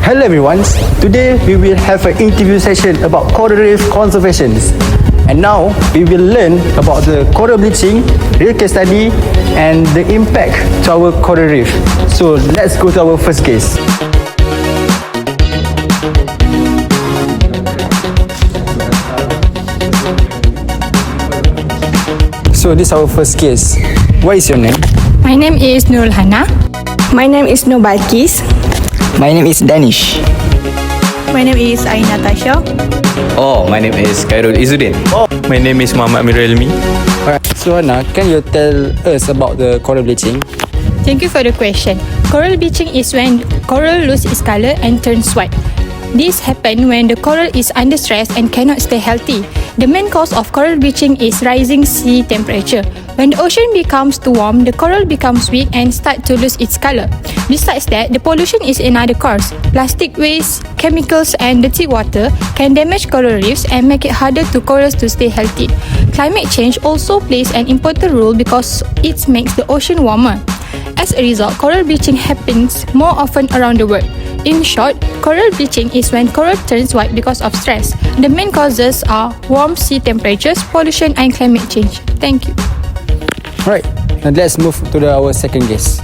Hello everyone, today we will have an interview session about coral reef conservation. And now we will learn about the coral bleaching, real case study and the impact to our coral reef. So let's go to our first case. So this is our first case. What is your name? My name is Nurul Hana. My name is Nur Balkis. My name is Danish. My name is Aina Tasha. Oh, my name is Khairul Izzuddin. My name is Muhammad Amirul Elmi. Alright, so Hana, can you tell us about the coral bleaching? Thank you for the question. Coral bleaching is when coral loses its color and turns white. This happens when the coral is under stress and cannot stay healthy. The main cause of coral bleaching is rising sea temperature. When the ocean becomes too warm, the coral becomes weak and start to lose its color. Besides that, the pollution is another cause. Plastic waste, chemicals and dirty water can damage coral reefs and make it harder for corals to stay healthy. Climate change also plays an important role because it makes the ocean warmer. As a result, coral bleaching happens more often around the world. In short, coral bleaching is when coral turns white because of stress. The main causes are warm sea temperatures, pollution and climate change. Thank you. Alright, now let's move to our second case.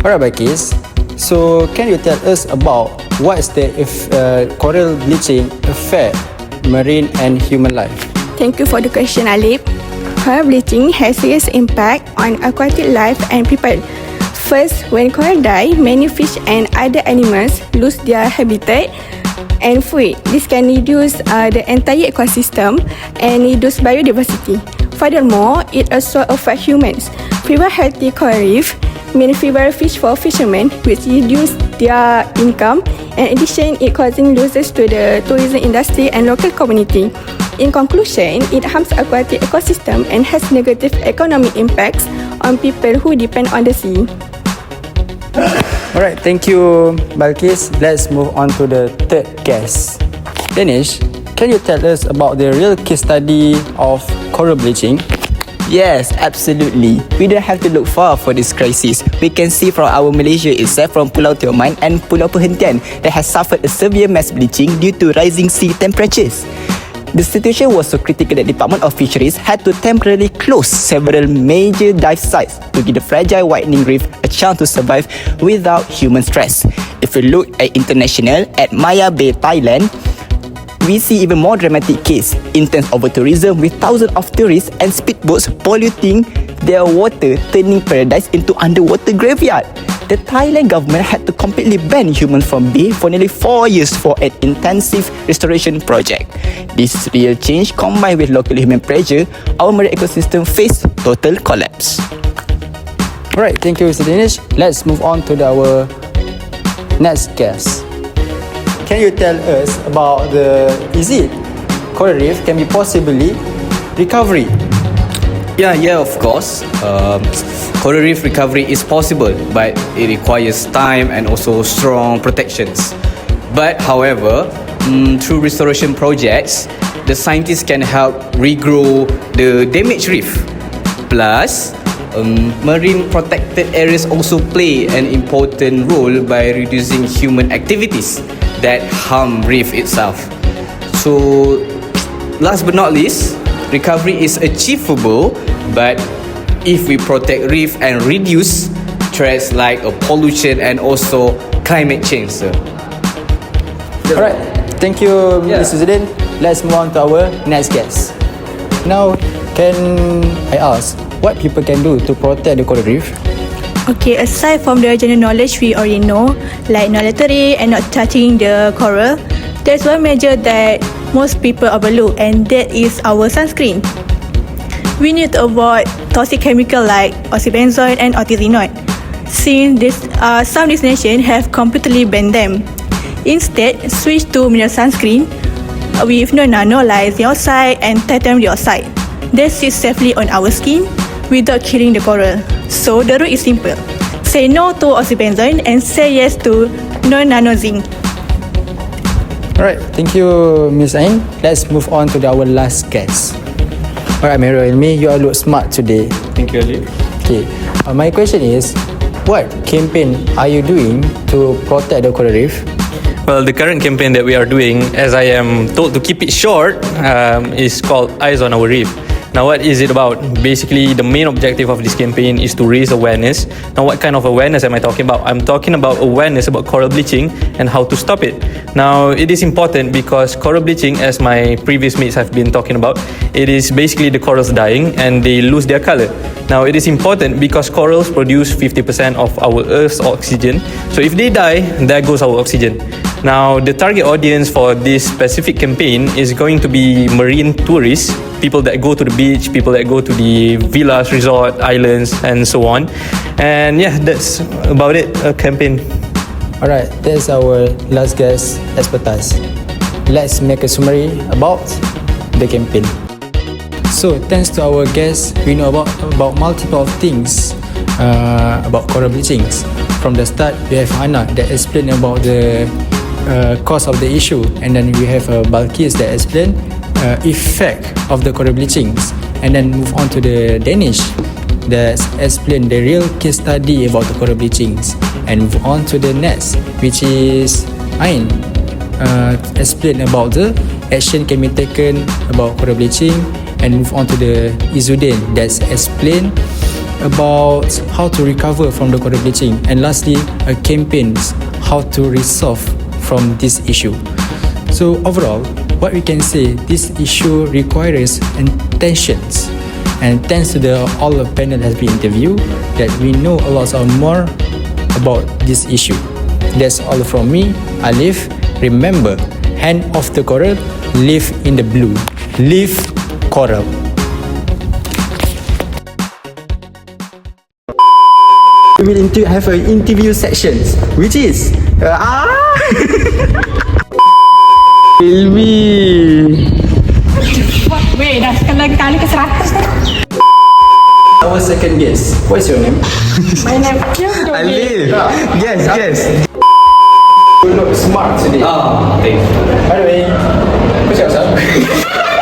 Alright, Balkis. So can you tell us about what is the coral bleaching affect marine and human life? Thank you for the question, Alip. Coral bleaching has serious impact on aquatic life and people. First, when coral die, many fish and other animals lose their habitat and food. This can reduce the entire ecosystem and reduce biodiversity. Furthermore, it also affects humans. Fewer healthy coral reef mean fewer fish for fishermen, which reduce their income. In addition, it causing losses to the tourism industry and local community. In conclusion, it harms aquatic ecosystem and has negative economic impacts on people who depend on the sea. Alright, thank you, Balkis. Let's move on to the third case. Danish, can you tell us about the real case study of coral bleaching? Yes, absolutely. We don't have to look far for this crisis. We can see from our Malaysia itself, from Pulau Tioman and Pulau Perhentian, that has suffered a severe mass bleaching due to rising sea temperatures. The situation was so critical that the Department of Fisheries had to temporarily close several major dive sites to give the fragile whitening reef a chance to survive without human stress. If we look at international, at Maya Bay, Thailand, we see even more dramatic case in terms of tourism, with thousands of tourists and speedboats polluting their water, turning paradise into underwater graveyard. The Thailand government had to completely ban humans from bay for nearly 4 years for an intensive restoration project. This real change, combined with local human pressure, our marine ecosystem faced total collapse. Alright, thank you, Mr. Danish. Let's move on to our next guest. Can you tell us about is it coral reef can be possibly recovery? Yeah, of course. Coral reef recovery is possible, but it requires time and also strong protections. But however, through restoration projects, the scientists can help regrow the damaged reef. Plus, marine protected areas also play an important role by reducing human activities that harm reef itself. So, last but not least, recovery is achievable, but if we protect reef and reduce threats like pollution and also climate change, sir. Alright, thank you, Mr. Zidane. Let's move on to our next guest. Now, can I ask what people can do to protect the coral reef? Okay, aside from the general knowledge we already know, like not littering and not touching the coral, there's one measure that most people overlook, and that is our sunscreen. We need to avoid toxic chemicals like oxybenzone and ortizinoid, since some destinations have completely banned them. Instead, switch to mineral sunscreen with no nano like zeolite and titanium dioxide. They sit safely on our skin without killing the coral. So the rule is simple: say no to oxybenzone and say yes to no-nano zinc. Alright, thank you, Ms. Ain. Let's move on to our last guest. Alright, Mero Ilmi, you all look smart today. Thank you, Ali. Okay, my question is, what campaign are you doing to protect the coral reef? Well, the current campaign that we are doing, as I am told to keep it short, is called Eyes on Our Reef. Now, what is it about? Basically, the main objective of this campaign is to raise awareness. Now, what kind of awareness am I talking about? I'm talking about awareness about coral bleaching and how to stop it. Now, it is important because coral bleaching, as my previous mates have been talking about, it is basically the corals dying and they lose their color. Now, it is important because corals produce 50% of our Earth's oxygen. So, if they die, there goes our oxygen. Now, the target audience for this specific campaign is going to be marine tourists, people that go to the beach, people that go to the villas, resort, islands, and so on. And yeah, that's about it, a campaign. Alright, that's our last guest expertise. Let's make a summary about the campaign. So, thanks to our guests, we know about multiple things about coral bleachings. From the start, we have Anna that explained about the cause of the issue, and then we have Balkis that explain effect of the coral bleachings, and then move on to the Danish that explain the real case study about the coral bleachings, and move on to the next, which is Ain explain about the action can be taken about coral bleaching, and move on to the Izudin that's explain about how to recover from the coral bleaching, and lastly a campaigns how to resolve from this issue. So overall, what we can say, this issue requires intentions, and thanks to all the panel has been interviewed, that we know a lot more about this issue. That's all from me, Alif. Remember, hand off the coral, live in the blue. Live coral. We will have an interview sections, which is Ilmi. Weh, dah kali ke 100 dah. Our second guest. What's your name? My name Alif. Yes. You look smart today. Thank you. By the way, what's your name?